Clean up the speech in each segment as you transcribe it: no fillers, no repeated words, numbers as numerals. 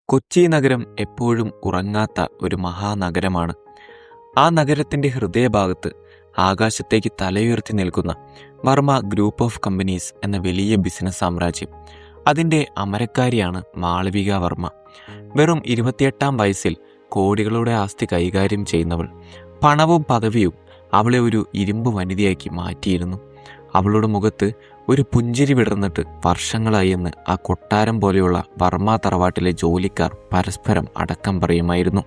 കൊച്ചി നഗരം എപ്പോഴും ഉറങ്ങാത്ത ഒരു മഹാനഗരമാണ്. ആ നഗരത്തിൻ്റെ ഹൃദയഭാഗത്ത് ആകാശത്തേക്ക് തലയുയർത്തി നിൽക്കുന്ന വർമ്മ ഗ്രൂപ്പ് ഓഫ് കമ്പനീസ് എന്ന വലിയ ബിസിനസ് സാമ്രാജ്യം. അതിൻ്റെ അമരക്കാരിയാണ് മാളവിക വർമ്മ. വെറും 28-ാം വയസ്സിൽ കോടികളുടെ ആസ്തി കൈകാര്യം ചെയ്യുന്നവൾ. പണവും പദവിയും അവളെ ഒരു ഇരുമ്പ് വനിതയാക്കി മാറ്റിയിരുന്നു. അവളുടെ മുഖത്ത് ഒരു പുഞ്ചിരി വിടർന്നിട്ട് വർഷങ്ങളായി എന്ന് ആ കൊട്ടാരം പോലെയുള്ള വർമ്മ തറവാട്ടിലെ ജോലിക്കാർ പരസ്പരം അടക്കം പറയുമായിരുന്നു.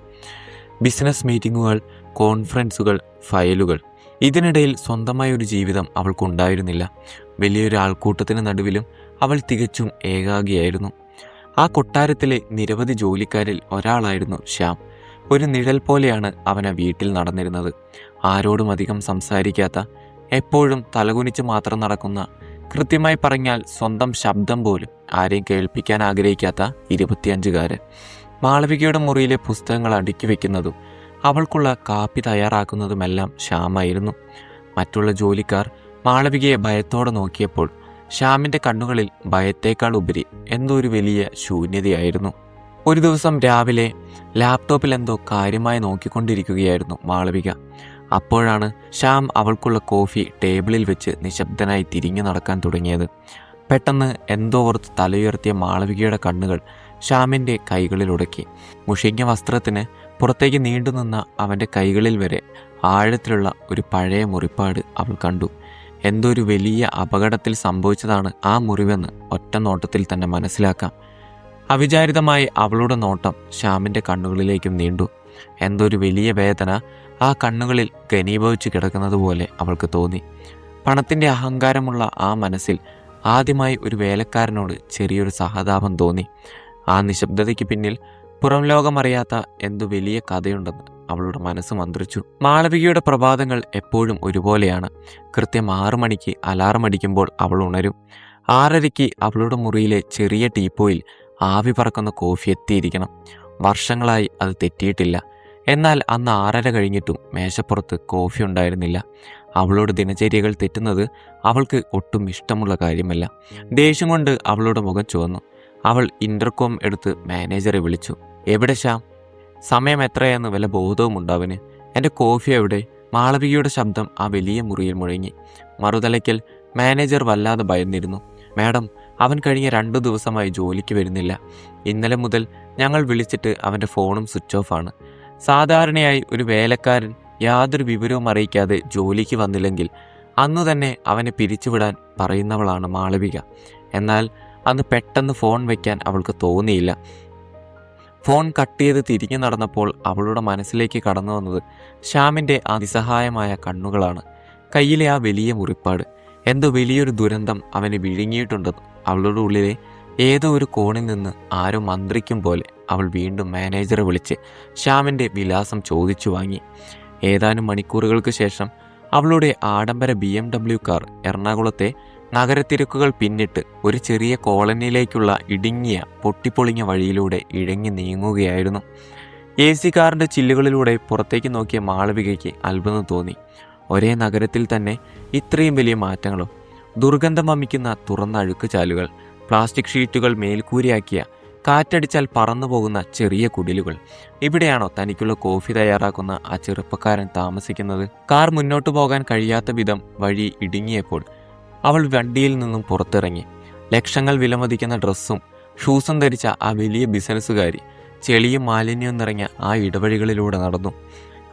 ബിസിനസ് മീറ്റിങ്ങുകൾ, കോൺഫറൻസുകൾ, ഫയലുകൾ. ഇതിനിടയിൽ സ്വന്തമായ ഒരു ജീവിതം അവൾക്കുണ്ടായിരുന്നില്ല. വലിയൊരു ആൾക്കൂട്ടത്തിന് നടുവിലും അവൾ തികച്ചും ഏകാഗിയായിരുന്നു. ആ കൊട്ടാരത്തിലെ നിരവധി ജോലിക്കാരിൽ ഒരാളായിരുന്നു ശ്യാം. ഒരു നിഴൽ പോലെയാണ് അവൻ ആ വീട്ടിൽ നടന്നിരുന്നത്. ആരോടും അധികം സംസാരിക്കാത്ത, എപ്പോഴും തലകുനിച്ച് മാത്രം നടക്കുന്ന, കൃത്യമായി പറഞ്ഞാൽ സ്വന്തം ശബ്ദം പോലും ആരെയും കേൾപ്പിക്കാൻ ആഗ്രഹിക്കാത്ത 25-കാരൻ. മാളവികയുടെ മുറിയിലെ പുസ്തകങ്ങൾ അടുക്കി വെക്കുന്നതും അവൾക്കുള്ള കാപ്പി തയ്യാറാക്കുന്നതുമെല്ലാം ശ്യാമായിരുന്നു. മറ്റുള്ള ജോലിക്കാർ മാളവികയെ ഭയത്തോടെ നോക്കിയപ്പോൾ ശ്യാമിൻ്റെ കണ്ണുകളിൽ ഭയത്തേക്കാൾ ഉപരി എന്തോ ഒരു വലിയ ശൂന്യതയായിരുന്നു. ഒരു ദിവസം രാവിലെ ലാപ്ടോപ്പിൽ എന്തോ കാര്യമായി നോക്കിക്കൊണ്ടിരിക്കുകയായിരുന്നു മാളവിക. അപ്പോഴാണ് ശ്യാം അവൾക്കുള്ള കോഫി ടേബിളിൽ വെച്ച് നിശബ്ദനായി തിരിഞ്ഞു നടക്കാൻ തുടങ്ങിയത്. പെട്ടെന്ന് എന്തോ ഓർത്ത് തലയുയർത്തിയ മാളവികയുടെ കണ്ണുകൾ ശ്യാമിൻ്റെ കൈകളിൽ ഉടക്കി. മുഷിഞ്ഞ വസ്ത്രത്തിന് പുറത്തേക്ക് നീണ്ടുനിന്ന അവൻ്റെ കൈകളിൽ വരെ ആഴത്തിലുള്ള ഒരു പഴയ മുറിപ്പാട് അവൾ കണ്ടു. എന്തോ ഒരു വലിയ അപകടത്തിൽ സംഭവിച്ചതാണ് ആ മുറിവെന്ന് ഒറ്റ നോട്ടത്തിൽ തന്നെ മനസ്സിലാക്കാം. അവിചാരിതമായി അവളുടെ നോട്ടം ശ്യാമിൻ്റെ കണ്ണുകളിലേക്കും നീണ്ടു. എന്തോ ഒരു വലിയ വേദന ആ കണ്ണുകളിൽ ഘനീഭവിച്ച് കിടക്കുന്നത് പോലെ അവൾക്ക് തോന്നി. പണത്തിൻ്റെ അഹങ്കാരമുള്ള ആ മനസ്സിൽ ആദ്യമായി ഒരു വേലക്കാരനോട് ചെറിയൊരു സഹതാപം തോന്നി. ആ നിശബ്ദതയ്ക്ക് പിന്നിൽ പുറം ലോകമറിയാത്ത എന്തു വലിയ കഥയുണ്ടെന്ന് അവളുടെ മനസ്സ് മന്ത്രിച്ചു. മാളവികയുടെ പ്രഭാതങ്ങൾ എപ്പോഴും ഒരുപോലെയാണ്. കൃത്യം 6 മണിക്ക് അലാറം അടിക്കുമ്പോൾ അവൾ ഉണരും. 6:30-ക്ക് അവളുടെ മുറിയിലെ ചെറിയ ടീപ്പോയിൽ ആവി പറക്കുന്ന കോഫി എത്തിയിരിക്കണം. വർഷങ്ങളായി അത് തെറ്റിയിട്ടില്ല. എന്നാൽ അന്ന് 6:30 കഴിഞ്ഞിട്ടും മേശപ്പുറത്ത് കോഫി ഉണ്ടായിരുന്നില്ല. അവളുടെ ദിനചര്യകൾ തെറ്റുന്നത് അവൾക്ക് ഒട്ടും ഇഷ്ടമുള്ള കാര്യമല്ല. ദേഷ്യം കൊണ്ട് അവളുടെ മുഖം ചുവന്നു. അവൾ ഇൻ്റർകോം എടുത്ത് മാനേജറെ വിളിച്ചു. "എവിടെ ശ്യാം? സമയം എത്രയെന്ന് വല്ല ബോധവും ഉണ്ടാവന്? എൻ്റെ കോഫി എവിടെ?" മാളവികയുടെ ശബ്ദം ആ വലിയ മുറിയിൽ മുഴങ്ങി. മറുതലയ്ക്കൽ മാനേജർ വല്ലാതെ ഭയന്നിരുന്നു. "മാഡം, അവൻ കഴിഞ്ഞ 2 ദിവസമായി ജോലിക്ക് വരുന്നില്ല. ഇന്നലെ മുതൽ ഞങ്ങൾ വിളിച്ചിട്ട് അവൻ്റെ ഫോണും സ്വിച്ച് ഓഫ് ആണ്. സാധാരണയായി ഒരു വേലക്കാരൻ യാതൊരു വിവരവും അറിയിക്കാതെ ജോലിക്ക് വന്നില്ലെങ്കിൽ അന്നു തന്നെ അവനെ പിരിച്ചുവിടാൻ പറയുന്നവളാണ് മാളവിക. എന്നാൽ അന്ന് പെട്ടെന്ന് ഫോൺ വയ്ക്കാൻ അവൾക്ക് തോന്നിയില്ല. ഫോൺ കട്ട് ചെയ്ത് തിരിഞ്ഞു നടന്നപ്പോൾ അവളുടെ മനസ്സിലേക്ക് കടന്നു വന്നത് ശ്യാമിൻ്റെ അതിസഹായമായ കണ്ണുകളാണ്. കയ്യിലെ ആ വലിയ മുറിപ്പാട്. എന്തോ വലിയൊരു ദുരന്തം അവനെ വിഴുങ്ങിയിട്ടുണ്ടെന്ന് അവളുടെ ഉള്ളിലെ ഏതോ ഒരു കോണിൽ നിന്ന് ആരോ മന്ത്രിക്കും പോലെ അവൾ വീണ്ടും മാനേജറെ വിളിച്ച് ശ്യാമിൻ്റെ വിലാസം ചോദിച്ചു വാങ്ങി. ഏതാനും മണിക്കൂറുകൾക്ക് ശേഷം അവളുടെ ആഡംബര BMW കാർ എറണാകുളത്തെ നഗരത്തിരക്കുകൾ പിന്നിട്ട് ഒരു ചെറിയ കോളനിയിലേക്കുള്ള ഇടുങ്ങിയ പൊട്ടിപ്പൊളിഞ്ഞ വഴിയിലൂടെ ഇഴങ്ങി നീങ്ങുകയായിരുന്നു. AC കാറിൻ്റെ ചില്ലുകളിലൂടെ പുറത്തേക്ക് നോക്കിയ മാളവികയ്ക്ക് അത്ഭുതം തോന്നി. ഒരേ നഗരത്തിൽ തന്നെ ഇത്രയും വലിയ മാറ്റങ്ങളോ? ദുർഗന്ധം വമിക്കുന്ന തുറന്ന അഴുക്കുചാലുകൾ, പ്ലാസ്റ്റിക് ഷീറ്റുകൾ മേൽക്കൂരയാക്കിയ, കാറ്റടിച്ചാൽ പറന്നു പോകുന്ന ചെറിയ കുടിലുകൾ. ഇവിടെയാണോ തനിക്കുള്ള കോഫി തയ്യാറാക്കുന്ന ആ ചെറുപ്പക്കാരൻ താമസിക്കുന്നത്? കാർ മുന്നോട്ടു പോകാൻ കഴിയാത്ത വിധം വഴി ഇടുങ്ങിയപ്പോൾ അവൾ വണ്ടിയിൽ നിന്നും പുറത്തിറങ്ങി. ലക്ഷങ്ങൾ വിലമതിക്കുന്ന ഡ്രസ്സും ഷൂസും ധരിച്ച ആ വലിയ ബിസിനസ്സുകാരി ചെളിയും മാലിന്യവും നിറഞ്ഞ ആ ഇടവഴികളിലൂടെ നടന്നു.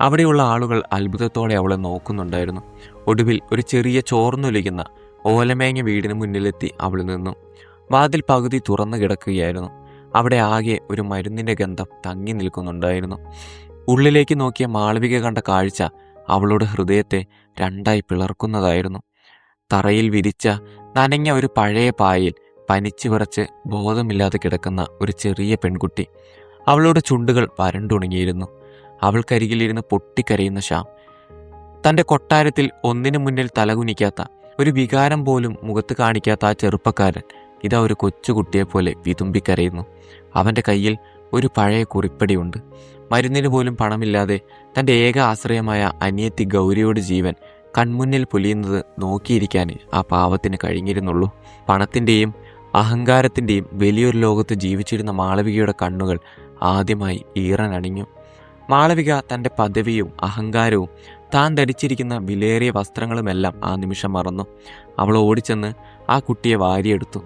അവിടെയുള്ള ആളുകൾ അത്ഭുതത്തോടെ അവളെ നോക്കുന്നുണ്ടായിരുന്നു. ഒടുവിൽ ഒരു ചെറിയ ചോർന്നൊലിക്കുന്ന ഓലമേഞ്ഞ വീടിന് മുന്നിലെത്തി അവൾ നിന്നു. വാതിൽ പകുതി തുറന്നു കിടക്കുകയായിരുന്നു. അവിടെ ആകെ ഒരു മരുന്നിൻ്റെ ഗന്ധം തങ്ങി നിൽക്കുന്നുണ്ടായിരുന്നു. ഉള്ളിലേക്ക് നോക്കിയ മാളവിക കണ്ട കാഴ്ച അവളുടെ ഹൃദയത്തെ രണ്ടായി പിളർക്കുന്നതായിരുന്നു. തറയിൽ വിരിച്ച നനഞ്ഞ ഒരു പഴയ പായിൽ പനിച്ചു വിറച്ച് ബോധമില്ലാതെ കിടക്കുന്ന ഒരു ചെറിയ പെൺകുട്ടി. അവളുടെ ചുണ്ടുകൾ വരണ്ടുണങ്ങിയിരുന്നു. അവൾക്കരികിലിരുന്ന് പൊട്ടിക്കരയുന്ന ശ്യാം. തൻ്റെ കൊട്ടാരത്തിൽ ഒന്നിനു മുന്നിൽ തലകുനിക്കാത്ത, ഒരു വികാരം പോലും മുഖത്ത് കാണിക്കാത്ത ആ ചെറുപ്പക്കാരൻ ഇതാ ഒരു കൊച്ചുകുട്ടിയെപ്പോലെ വിതുമ്പിക്കരയുന്നു. അവൻ്റെ കയ്യിൽ ഒരു പഴയ കുറിപ്പടിയുണ്ട്. മരുന്നിന് പോലും പണമില്ലാതെ തൻ്റെ ഏക ആശ്രയമായ അനിയത്തി ഗൗരിയുടെ ജീവൻ കൺമുന്നിൽ പൊലിയുന്നത് നോക്കിയിരിക്കാൻ ആ പാവത്തിന് കഴിഞ്ഞിരുന്നുള്ളൂ. പണത്തിൻ്റെയും അഹങ്കാരത്തിൻ്റെയും വലിയൊരു ലോകത്ത് ജീവിച്ചിരുന്ന മാളവികയുടെ കണ്ണുകൾ ആദ്യമായി ഈറനണിഞ്ഞു. മാളവിക തൻ്റെ പദവിയും അഹങ്കാരവും താൻ ധരിച്ചിരിക്കുന്ന വിലയേറിയ വസ്ത്രങ്ങളുമെല്ലാം ആ നിമിഷം മറന്നു. അവൾ ഓടിച്ചെന്ന് ആ കുട്ടിയെ വാരിയെടുത്തു.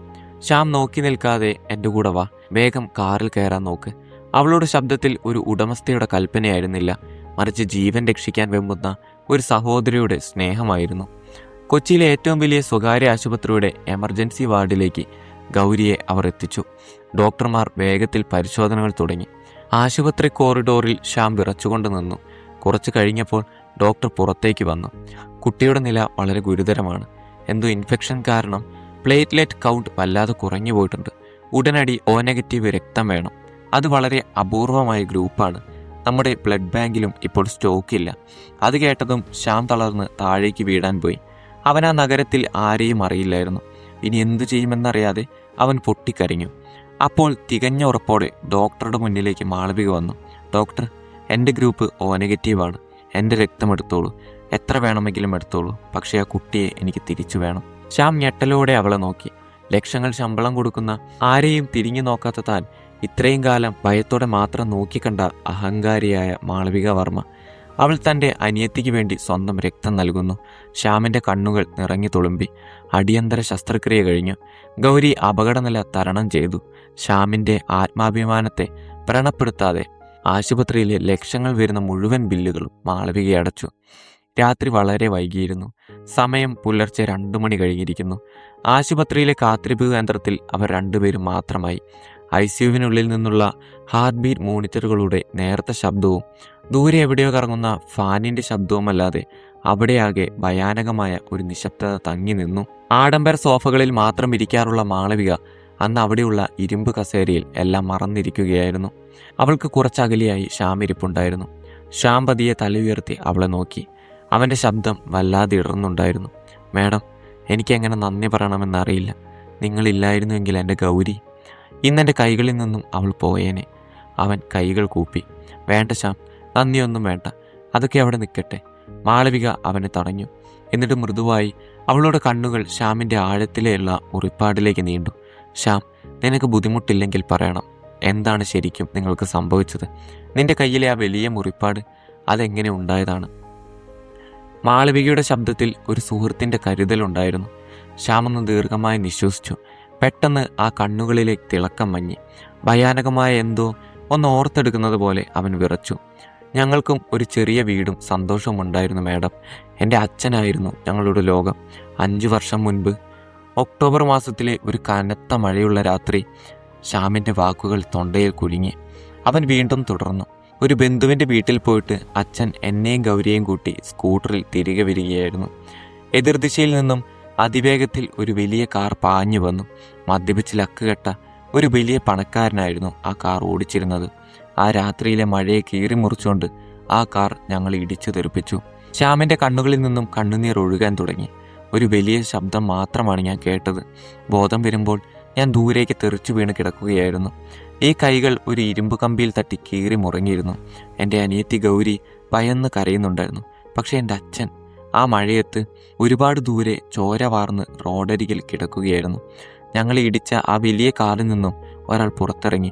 ശ്യാം നോക്കി നിൽക്കാതെ എൻ്റെ കൂടെ വാ, വേഗം കാറിൽ കയറാൻ നോക്ക്. അവളുടെ ശബ്ദത്തിൽ ഒരു ഉടമസ്ഥയുടെ കൽപ്പനയായിരുന്നില്ല, മറിച്ച് ജീവൻ രക്ഷിക്കാൻ വെമ്പുന്ന ഒരു സഹോദരിയുടെ സ്നേഹമായിരുന്നു. കൊച്ചിയിലെ ഏറ്റവും വലിയ സ്വകാര്യ ആശുപത്രിയുടെ എമർജൻസി വാർഡിലേക്ക് ഗൗരിയെ അവർ എത്തിച്ചു. ഡോക്ടർമാർ വേഗത്തിൽ പരിശോധനകൾ തുടങ്ങി. ആശുപത്രി കോറിഡോറിൽ ശ്യാം വിറച്ചുകൊണ്ട് നിന്നു. കുറച്ചു കഴിഞ്ഞപ്പോൾ ഡോക്ടർ പുറത്തേക്ക് വന്നു. കുട്ടിയുടെ നില വളരെ ഗുരുതരമാണ്. എന്തോ ഇൻഫെക്ഷൻ കാരണം പ്ലേറ്റ്ലെറ്റ് കൗണ്ട് വല്ലാതെ കുറഞ്ഞു പോയിട്ടുണ്ട്. ഉടനടി O നെഗറ്റീവ് രക്തം വേണം. അത് വളരെ അപൂർവമായ ഗ്രൂപ്പാണ്. നമ്മുടെ ബ്ലഡ് ബാങ്കിലും ഇപ്പോൾ സ്റ്റോക്കില്ല. അത് കേട്ടതും ശ്യാം തളർന്ന് താഴേക്ക് വീഴാൻ പോയി. അവൻ ആ നഗരത്തിൽ ആരെയും അറിയില്ലായിരുന്നു. ഇനി എന്തു ചെയ്യുമെന്നറിയാതെ അവൻ പൊട്ടിക്കരഞ്ഞു. അപ്പോൾ തികഞ്ഞ ഉറപ്പോടെ ഡോക്ടറുടെ മുന്നിലേക്ക് മാളവിക വന്നു. ഡോക്ടർ, എൻ്റെ ഗ്രൂപ്പ് O നെഗറ്റീവാണ്. എൻ്റെ രക്തം എടുത്തോളൂ, എത്ര വേണമെങ്കിലും എടുത്തോളൂ. പക്ഷേ ആ കുട്ടിയെ എനിക്ക് തിരിച്ചു വേണം. ശ്യാം ഞെട്ടലോടെ അവളെ നോക്കി. ലക്ഷങ്ങൾ ശമ്പളം കൊടുക്കുന്ന ആരെയും തിരിഞ്ഞു നോക്കാത്ത താൻ ഇത്രയും കാലം ഭയത്തോടെ മാത്രം നോക്കിക്കണ്ട അഹങ്കാരിയായ മാളവിക വർമ്മ. അവൾ തൻ്റെ അനിയത്തിക്ക് വേണ്ടി സ്വന്തം രക്തം നൽകുന്നു. ശ്യാമിൻ്റെ കണ്ണുകൾ നിറഞ്ഞു തുളുമ്പി. അടിയന്തര ശസ്ത്രക്രിയ കഴിഞ്ഞു. ഗൗരി അപകടനില തരണം ചെയ്തു. ശ്യാമിൻ്റെ ആത്മാഭിമാനത്തെ വ്രണപ്പെടുത്താതെ ആശുപത്രിയിലെ ലക്ഷങ്ങൾ വരുന്ന മുഴുവൻ ബില്ലുകളും മാളവിക അടച്ചു. രാത്രി വളരെ വൈകിയിരുന്നു. സമയം പുലർച്ചെ 2 മണി കഴിഞ്ഞിരിക്കുന്നു. ആശുപത്രിയിലെ കാത്തിരിപ്പ് കേന്ദ്രത്തിൽ അവർ രണ്ടുപേരും മാത്രമായി. ICUവിനുള്ളിൽ നിന്നുള്ള ഹാർട്ട് ബീറ്റ് മോണിറ്ററുകളുടെ നേർത്ത ശബ്ദവും ദൂരെ എവിടെയോ കറങ്ങുന്ന ഫാനിൻ്റെ ശബ്ദവുമല്ലാതെ അവിടെയാകെ ഭയാനകമായ ഒരു നിശബ്ദത തങ്ങി നിന്നു. ആഡംബര സോഫകളിൽ മാത്രം ഇരിക്കാറുള്ള മാളവിക അന്ന് അവിടെയുള്ള ഇരുമ്പ് കസേരയിൽ എല്ലാം മറന്നിരിക്കുകയായിരുന്നു. അവൾക്ക് കുറച്ചകലെയായി ശ്യാം ഇരിപ്പുണ്ടായിരുന്നു. ശ്യാം പതിയെ തല ഉയർത്തി അവളെ നോക്കി. അവൻ്റെ ശബ്ദം വല്ലാതെ ഇടറുന്നുണ്ടായിരുന്നു. മാഡം, എനിക്കെങ്ങനെ നന്ദി പറയണമെന്നറിയില്ല. നിങ്ങളില്ലായിരുന്നുവെങ്കിൽ എൻ്റെ ഗൗരി. ഇന്നെൻ്റെ കൈകളിൽ നിന്നും അവൾ പോയേനെ. അവൻ കൈകൾ കൂപ്പി. വേണ്ട ശ്യാം, നന്ദിയൊന്നും വേണ്ട. അതൊക്കെ അവിടെ നിൽക്കട്ടെ. മാളവിക അവനെ തടഞ്ഞു. എന്നിട്ട് മൃദുവായി അവളുടെ കണ്ണുകൾ ശ്യാമിൻ്റെ ആഴത്തിലെയുള്ള മുറിപ്പാടിലേക്ക് നീണ്ടു. ശ്യാം, നിനക്ക് ബുദ്ധിമുട്ടില്ലെങ്കിൽ പറയണം. എന്താണ് ശരിക്കും നിങ്ങൾക്ക് സംഭവിച്ചത്? നിന്റെ കയ്യിലെ ആ വലിയ മുറിപ്പാട് അതെങ്ങനെ ഉണ്ടായതാണ്? മാളവികയുടെ ശബ്ദത്തിൽ ഒരു സുഹൃത്തിൻ്റെ കരുതലുണ്ടായിരുന്നു. ശ്യാമൊന്ന് ദീർഘമായി നിശ്വസിച്ചു. പെട്ടെന്ന് ആ കണ്ണുകളിലേക്ക് തിളക്കം മങ്ങി. ഭയാനകമായ എന്തോ ഒന്ന് ഓർത്തെടുക്കുന്നത് പോലെ അവൻ വിറച്ചു. ഞങ്ങൾക്കും ഒരു ചെറിയ വീടും സന്തോഷവും ഉണ്ടായിരുന്നു മാഡം. എൻ്റെ അച്ഛനായിരുന്നു ഞങ്ങളുടെ ലോകം. 5 വർഷം മുൻപ് ഒക്ടോബർ മാസത്തിലെ ഒരു കനത്ത മഴയുള്ള രാത്രി. ശ്യാമിൻ്റെ വാക്കുകൾ തൊണ്ടയിൽ കുലുങ്ങി. അവൻ വീണ്ടും തുടർന്നു. ഒരു ബന്ധുവിൻ്റെ വീട്ടിൽ പോയിട്ട് അച്ഛൻ എന്നെയും ഗൗരിയെയും കൂട്ടി സ്കൂട്ടറിൽ തിരികെ വരികയായിരുന്നു. എതിർദിശയിൽ നിന്നും അതിവേഗത്തിൽ ഒരു വലിയ കാർ പാഞ്ഞു വന്നു. മദ്യപിച്ച് ലക്കുകെട്ട ഒരു വലിയ പണക്കാരനായിരുന്നു ആ കാർ ഓടിച്ചിരുന്നത്. ആ രാത്രിയിലെ മഴയെ കീറി മുറിച്ചുകൊണ്ട് ആ കാർ ഞങ്ങൾ ഇടിച്ചു തെറിപ്പിച്ചു. ശ്യാമിൻ്റെ കണ്ണുകളിൽ നിന്നും കണ്ണുനീർ ഒഴുകാൻ തുടങ്ങി. ഒരു വലിയ ശബ്ദം മാത്രമാണ് ഞാൻ കേട്ടത്. ബോധം വരുമ്പോൾ ഞാൻ ദൂരേക്ക് തെറിച്ചു വീണ് കിടക്കുകയായിരുന്നു. ഈ കൈകൾ ഒരു ഇരുമ്പ് കമ്പിയിൽ തട്ടി കീറി മുറങ്ങിയിരുന്നു. എൻ്റെ അനിയത്തി ഗൗരി ഭയന്ന് കരയുന്നുണ്ടായിരുന്നു. പക്ഷെ എൻ്റെ അച്ഛൻ ആ മഴയത്ത് ഒരുപാട് ദൂരെ ചോര വാർന്ന് റോഡരികിൽ കിടക്കുകയായിരുന്നു. ഞങ്ങൾ ഇടിച്ച ആ വലിയ കാറിൽ നിന്നും ഒരാൾ പുറത്തിറങ്ങി.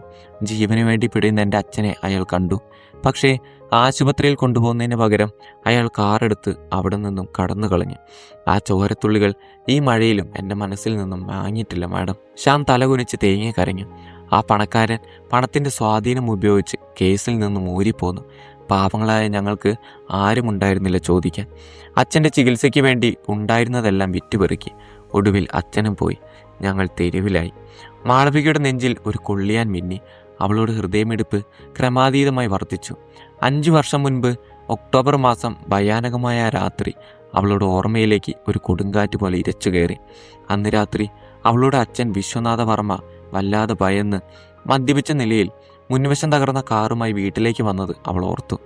ജീവന് വേണ്ടി പിടയുന്ന എൻ്റെ അച്ഛനെ അയാൾ കണ്ടു. പക്ഷേ ആശുപത്രിയിൽ കൊണ്ടുപോകുന്നതിന് പകരം അയാൾ കാറെടുത്ത് അവിടെ നിന്നും കടന്നു കളഞ്ഞു. ആ ചോരത്തുള്ളികൾ ഈ മഴയിലും എൻ്റെ മനസ്സിൽ നിന്നും മാഞ്ഞിട്ടില്ല മാഡം. ശ്യാം തലകുനിച്ച് തേങ്ങി കരഞ്ഞു. ആ പണക്കാരൻ പണത്തിൻ്റെ സ്വാധീനം ഉപയോഗിച്ച് കേസിൽ നിന്നും ഊരിപ്പോന്നു. പാവങ്ങളായ ഞങ്ങൾക്ക് ആരും ഉണ്ടായിരുന്നില്ല ചോദിക്കാൻ. അച്ഛൻ്റെ ചികിത്സയ്ക്ക് വേണ്ടി ഉണ്ടായിരുന്നതെല്ലാം വിറ്റുപെറുക്കി. ഒടുവിൽ അച്ഛനും പോയി. ഞങ്ങൾ തെരുവിലായി. മാളവികയുടെ നെഞ്ചിൽ ഒരു കൊള്ളിയാൻ മിന്നി. അവളുടെ ഹൃദയമിടിപ്പ് ക്രമാതീതമായി വർദ്ധിച്ചു. 5 വർഷം മുൻപ് ഒക്ടോബർ മാസം ഭയാനകമായ ആ രാത്രി അവളുടെ ഓർമ്മയിലേക്ക് ഒരു കൊടുങ്കാറ്റ് പോലെ ഇരച്ചു കയറി. അന്ന് രാത്രി അവളുടെ അച്ഛൻ വിശ്വനാഥ വർമ്മ വല്ലാതെ ഭയന്ന് മദ്യപിച്ച നിലയിൽ മുൻവശം തകർന്ന കാറുമായി വീട്ടിലേക്ക് വന്നത് അവൾ ഓർത്തു.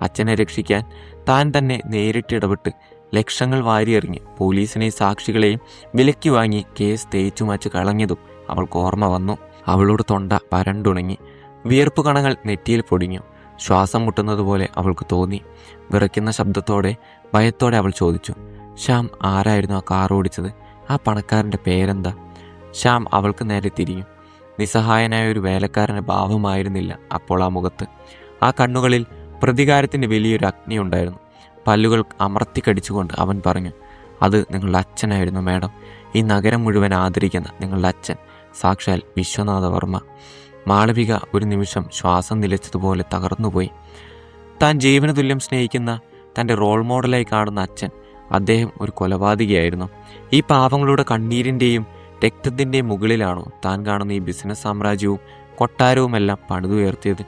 അച്ഛനെ രക്ഷിക്കാൻ താൻ തന്നെ നേരിട്ടിടപെട്ട് ലക്ഷങ്ങൾ വാരിയെറിഞ്ഞ് പോലീസിനെയും സാക്ഷികളെയും വിലയ്ക്ക് വാങ്ങി കേസ് തേച്ചു മാച്ച് കളഞ്ഞതും അവൾക്ക് ഓർമ്മ വന്നു. അവളുടെ തൊണ്ട വരണ്ടുണങ്ങി. വിയർപ്പ് കണങ്ങൾ നെറ്റിയിൽ പൊടിഞ്ഞു. ശ്വാസം മുട്ടുന്നത് പോലെ അവൾക്ക് തോന്നി. വിറയ്ക്കുന്ന ശബ്ദത്തോടെ ഭയത്തോടെ അവൾ ചോദിച്ചു, ശ്യാം, ആരായിരുന്നു ആ കാർ ഓടിച്ചത്? ആ പണക്കാരൻ്റെ പേരെന്താ? ശ്യാം അവൾക്ക് നേരെ തിരിഞ്ഞു. നിസ്സഹായനായ ഒരു വേലക്കാരൻ്റെ ഭാവമായിരുന്നില്ല അപ്പോൾ ആ മുഖത്ത്. ആ കണ്ണുകളിൽ പ്രതികാരത്തിൻ്റെ വലിയൊരു അഗ്നി ഉണ്ടായിരുന്നു. പല്ലുകൾ അമർത്തിക്കടിച്ചുകൊണ്ട് അവൻ പറഞ്ഞു, അത് നിങ്ങളുടെ അച്ഛനായിരുന്നു മാഡം. ഈ നഗരം മുഴുവൻ ആദരിക്കുന്ന നിങ്ങളുടെ അച്ഛൻ, സാക്ഷാൽ വിശ്വനാഥ വർമ്മ. മാളവിക ഒരു നിമിഷം ശ്വാസം നിലച്ചതുപോലെ തകർന്നുപോയി. താൻ ജീവന തുല്യം സ്നേഹിക്കുന്ന തൻ്റെ റോൾ മോഡലായി കാണുന്ന അച്ഛൻ, അദ്ദേഹം ഒരു കൊലപാതകിയായിരുന്നു. ഈ പാവങ്ങളുടെ കണ്ണീരിൻ്റെയും രക്തത്തിൻ്റെയും മുകളിലാണോ താൻ കാണുന്ന ഈ ബിസിനസ് സാമ്രാജ്യവും കൊട്ടാരവുമെല്ലാം പണിതുയർത്തിയത്?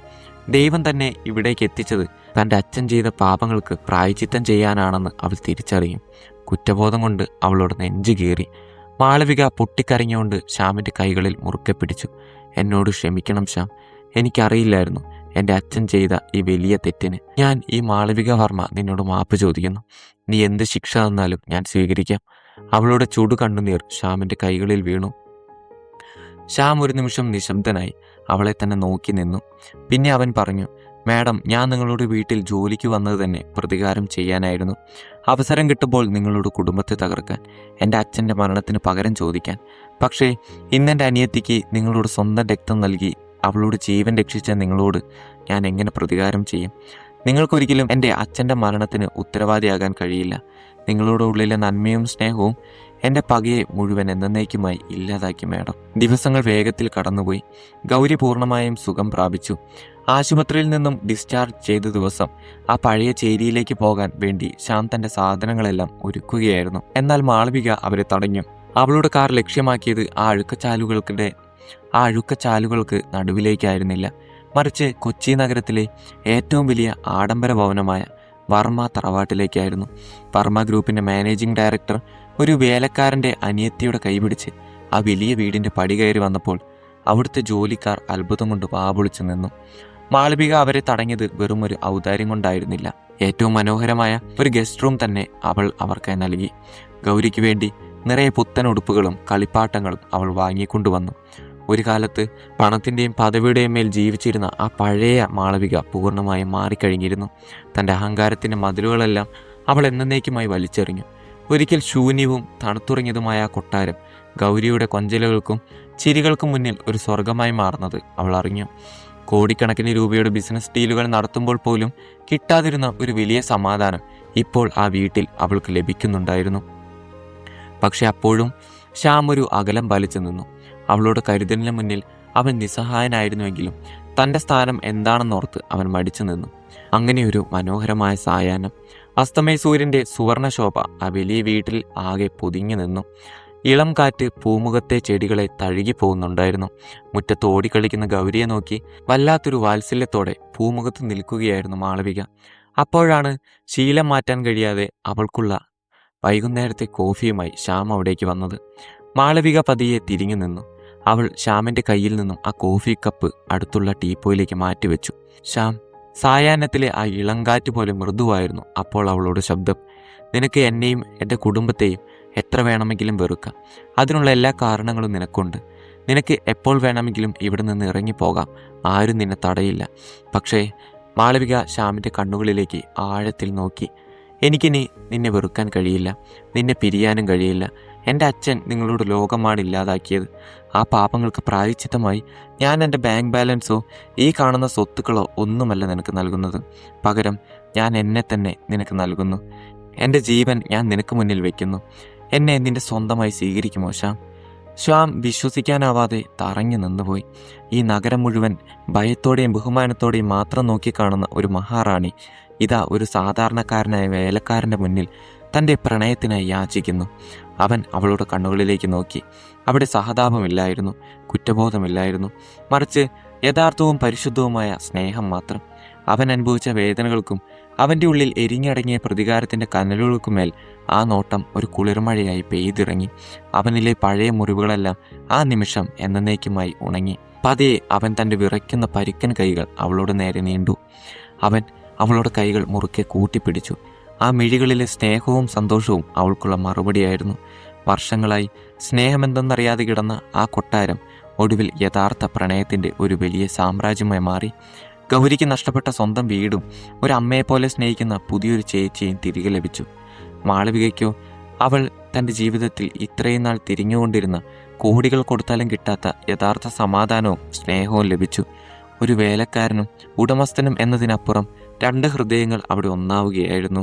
ദൈവം തന്നെ ഇവിടേക്ക് എത്തിച്ചത് തൻ്റെ അച്ഛൻ ചെയ്ത പാപങ്ങൾക്ക് പ്രായച്ചിത്തം ചെയ്യാനാണെന്ന് അവൾ തിരിച്ചറിയും. കുറ്റബോധം കൊണ്ട് അവളോട് നെഞ്ചു കീറി. മാളവിക പൊട്ടിക്കരഞ്ഞുകൊണ്ട് ശ്യാമിൻ്റെ കൈകളിൽ മുറുക്കെ പിടിച്ചു. എന്നോട് ക്ഷമിക്കണം ശ്യാം, എനിക്കറിയില്ലായിരുന്നു എൻ്റെ അച്ഛൻ ചെയ്ത ഈ വലിയ തെറ്റിന്. ഞാൻ ഈ മാളവിക വർമ്മ നിന്നോട് മാപ്പ് ചോദിക്കുന്നു. നീ എന്ത് ശിക്ഷ തന്നാലും ഞാൻ സ്വീകരിക്കാം. അവളുടെ ചുടു കണ്ണുനീർ ശ്യാമിൻ്റെ കൈകളിൽ വീണു. ശ്യാം ഒരു നിമിഷം നിശബ്ദനായി അവളെ തന്നെ നോക്കി നിന്നു. പിന്നെ അവൻ പറഞ്ഞു, മാഡം, ഞാൻ നിങ്ങളുടെ വീട്ടിൽ ജോലിക്ക് വന്നത് തന്നെ പ്രതികാരം ചെയ്യാനായിരുന്നു. അവസരം കിട്ടുമ്പോൾ നിങ്ങളുടെ കുടുംബത്തെ തകർക്കാൻ, എൻ്റെ അച്ഛൻ്റെ മരണത്തിന് പകരം ചോദിക്കാൻ. പക്ഷേ ഇന്നെൻ്റെ അനിയത്തിക്ക് നിങ്ങളുടെ സ്വന്തം രക്തം നൽകി അവളുടെ ജീവൻ രക്ഷിച്ച നിങ്ങളോട് ഞാൻ എങ്ങനെ പ്രതികാരം ചെയ്യും? നിങ്ങൾക്കൊരിക്കലും എൻ്റെ അച്ഛൻ്റെ മരണത്തിന് ഉത്തരവാദിയാകാൻ കഴിയില്ല. നിങ്ങളുടെ ഉള്ളിലെ നന്മയും സ്നേഹവും എൻ്റെ പകയെ മുഴുവൻ എന്നേക്കുമായി ഇല്ലാതാക്കി മാഡം. ദിവസങ്ങൾ വേഗത്തിൽ കടന്നുപോയി. ഗൗരി പൂർണ്ണമായും സുഖം പ്രാപിച്ചു. ആശുപത്രിയിൽ നിന്നും ഡിസ്ചാർജ് ചെയ്ത ദിവസം ആ പഴയ ചേരിയിലേക്ക് പോകാൻ വേണ്ടി ശ്യാം തൻ്റെ സാധനങ്ങളെല്ലാം ഒരുക്കുകയായിരുന്നു. എന്നാൽ മാളവിക അവരെ തടഞ്ഞു. അവളുടെ കാർ ലക്ഷ്യമാക്കിയത് ആ അഴുക്കച്ചാലുകൾക്ക് നടുവിലേക്കായിരുന്നില്ല, മറിച്ച് കൊച്ചി നഗരത്തിലെ ഏറ്റവും വലിയ ആഡംബര ഭവനമായ വർമ്മ തറവാട്ടിലേക്കായിരുന്നു. വർമ്മ ഗ്രൂപ്പിൻ്റെ മാനേജിംഗ് ഡയറക്ടർ ഒരു വേലക്കാരൻ്റെ അനിയത്തിയുടെ കൈപിടിച്ച് ആ വലിയ വീടിൻ്റെ പടി കയറി വന്നപ്പോൾ അവിടുത്തെ ജോലിക്കാർ അത്ഭുതം കൊണ്ട് വാപൊളിച്ചു നിന്നു. മാളവിക അവരെ തടഞ്ഞത് വെറും ഒരു ഔദാര്യം കൊണ്ടായിരുന്നില്ല. ഏറ്റവും മനോഹരമായ ഒരു ഗസ്റ്റ് റൂം തന്നെ അവൾ അവർക്കായി നൽകി. ഗൗരിക്ക് വേണ്ടി നിറയെ പുത്തൻ ഉടുപ്പുകളും കളിപ്പാട്ടങ്ങളും അവൾ വാങ്ങിക്കൊണ്ടുവന്നു. ഒരു കാലത്ത് പണത്തിൻ്റെയും പദവിയുടെയും മേൽ ജീവിച്ചിരുന്ന ആ പഴയ മാളവിക പൂർണ്ണമായും മാറിക്കഴിഞ്ഞിരുന്നു. തൻ്റെ അഹങ്കാരത്തിൻ്റെ മതിലുകളെല്ലാം അവൾ എന്നേക്കുമായി വലിച്ചെറിഞ്ഞു. ഒരിക്കൽ ശൂന്യവും തണുത്തുറങ്ങിയതുമായ ആ കൊട്ടാരം ഗൗരിയുടെ കൊഞ്ചലുകൾക്കും ചിരികൾക്കും മുന്നിൽ ഒരു സ്വർഗമായി മാറുന്നത് അവൾ അറിഞ്ഞു. കോടിക്കണക്കിന് രൂപയുടെ ബിസിനസ് ഡീലുകൾ നടത്തുമ്പോൾ പോലും കിട്ടാതിരുന്ന ഒരു വലിയ സമാധാനം ഇപ്പോൾ ആ വീട്ടിൽ അവൾക്ക് ലഭിക്കുന്നുണ്ടായിരുന്നു. പക്ഷെ അപ്പോഴും ശ്യാം ഒരു അകലം പാലിച്ചു നിന്നു. അവളുടെ കരുതലിന് മുന്നിൽ അവൻ നിസ്സഹായനായിരുന്നുവെങ്കിലും തൻ്റെ സ്ഥാനം എന്താണെന്നോർത്ത് അവൻ മടിച്ചു നിന്നു. അങ്ങനെയൊരു മനോഹരമായ സായാഹ്നം, അസ്തമയ സൂര്യൻ്റെ സുവർണശോഭ ആ വലിയ വീട്ടിൽ ആകെ പൊതിഞ്ഞു നിന്നു. ഇളം കാറ്റ് പൂമുഖത്തെ ചെടികളെ തഴുകി പോകുന്നുണ്ടായിരുന്നു. മുറ്റത്ത് ഓടിക്കളിക്കുന്ന ഗൗരിയെ നോക്കി വല്ലാത്തൊരു വാത്സല്യത്തോടെ പൂമുഖത്ത് നിൽക്കുകയായിരുന്നു മാളവിക. അപ്പോഴാണ് ശീലം മാറ്റാൻ കഴിയാതെ അവൾക്കുള്ള വൈകുന്നേരത്തെ കോഫിയുമായി ശ്യാം അവിടേക്ക് വന്നത്. മാളവിക പതിയെ തിരിഞ്ഞു നിന്നു. അവൾ ശ്യാമിൻ്റെ കയ്യിൽ നിന്നും ആ കോഫി കപ്പ് അടുത്തുള്ള ടീപ്പോയിലേക്ക് മാറ്റിവെച്ചു. ശ്യാം, സായാഹ്നത്തിലെ ആ ഇളങ്കാറ്റ് പോലെ മൃദുവായിരുന്നു അപ്പോൾ അവളോട് ശബ്ദം. നിനക്ക് എന്നെയും എൻ്റെ കുടുംബത്തെയും എത്ര വേണമെങ്കിലും വെറുക്കാം. അതിനുള്ള എല്ലാ കാരണങ്ങളും നിനക്കുണ്ട്. നിനക്ക് എപ്പോൾ വേണമെങ്കിലും ഇവിടെ നിന്ന് ഇറങ്ങിപ്പോകാം. ആരും നിന്നെ തടയില്ല. പക്ഷേ മാളവിക ശ്യാമിൻ്റെ കണ്ണുകളിലേക്ക് ആഴത്തിൽ നോക്കി. എനിക്കിനി നിന്നെ വെറുക്കാൻ കഴിയില്ല. നിന്നെ പിരിയാനും കഴിയില്ല. എൻ്റെ അച്ഛൻ നിങ്ങളോട് ലോകമാണ് ഇല്ലാതാക്കിയത്. ആ പാപങ്ങൾക്ക് പ്രായശ്ചിത്തമായി ഞാൻ എൻ്റെ ബാങ്ക് ബാലൻസോ ഈ കാണുന്ന സ്വത്തുക്കളോ ഒന്നുമല്ല നിനക്ക് നൽകുന്നത്. പകരം ഞാൻ എന്നെ തന്നെ നിനക്ക് നൽകുന്നു. എൻ്റെ ജീവൻ ഞാൻ നിനക്ക് മുന്നിൽ വയ്ക്കുന്നു. എന്നെ നിന്റെ സ്വന്തമായി സ്വീകരിക്കുമോ ശ്യാം? ശ്യാം വിശ്വസിക്കാനാവാതെ തറഞ്ഞു നിന്നുപോയി. ഈ നഗരം മുഴുവൻ ഭയത്തോടെയും ബഹുമാനത്തോടെയും മാത്രം നോക്കിക്കാണുന്ന ഒരു മഹാറാണി ഇതാ ഒരു സാധാരണക്കാരനായ വേലക്കാരൻ്റെ മുന്നിൽ തൻ്റെ പ്രണയത്തിനായി യാചിക്കുന്നു. അവൻ അവളുടെ കണ്ണുകളിലേക്ക് നോക്കി. അവിടെ സഹതാപമില്ലായിരുന്നു, കുറ്റബോധമില്ലായിരുന്നു, മറിച്ച് യഥാർത്ഥവും പരിശുദ്ധവുമായ സ്നേഹം മാത്രം. അവൻ അനുഭവിച്ച വേദനകൾക്കും അവൻ്റെ ഉള്ളിൽ എരിഞ്ഞടങ്ങിയ പ്രതികാരത്തിൻ്റെ കനലുകൾക്കുമേൽ ആ നോട്ടം ഒരു കുളിർമഴയായി പെയ്തിറങ്ങി. അവനിലെ പഴയ മുറിവുകളെല്ലാം ആ നിമിഷം എന്നേക്കുമായി ഉണങ്ങി. പതിയെ അവൻ തൻ്റെ വിറയ്ക്കുന്ന പരുക്കൻ കൈകൾ അവളോട് നേരെ നീണ്ടു. അവൻ അവളുടെ കൈകൾ മുറുക്കെ കൂട്ടിപ്പിടിച്ചു. ആ മിഴികളിലെ സ്നേഹവും സന്തോഷവും അവൾക്കുള്ള മറുപടിയായിരുന്നു. വർഷങ്ങളായി സ്നേഹമെന്തെന്നറിയാതെ കിടന്ന ആ കൊട്ടാരം ഒടുവിൽ യഥാർത്ഥ പ്രണയത്തിൻ്റെ ഒരു വലിയ സാമ്രാജ്യമായി മാറി. ഗൗരിക്ക് നഷ്ടപ്പെട്ട സ്വന്തം വീടും ഒരു അമ്മയെപ്പോലെ സ്നേഹിക്കുന്ന പുതിയൊരു ചേച്ചിയും തിരികെ ലഭിച്ചു. മാളവികയ്ക്കോ അവൾ തൻ്റെ ജീവിതത്തിൽ ഇത്രയും നാൾ തിരിഞ്ഞുകൊണ്ടിരുന്ന കോടികൾ കൊടുത്താലും കിട്ടാത്ത യഥാർത്ഥ സമാധാനവും സ്നേഹവും ലഭിച്ചു. ഒരു വേലക്കാരനും ഉടമസ്ഥനും എന്നതിനപ്പുറം രണ്ട് ഹൃദയങ്ങൾ അവിടെ ഒന്നാവുകയായിരുന്നു.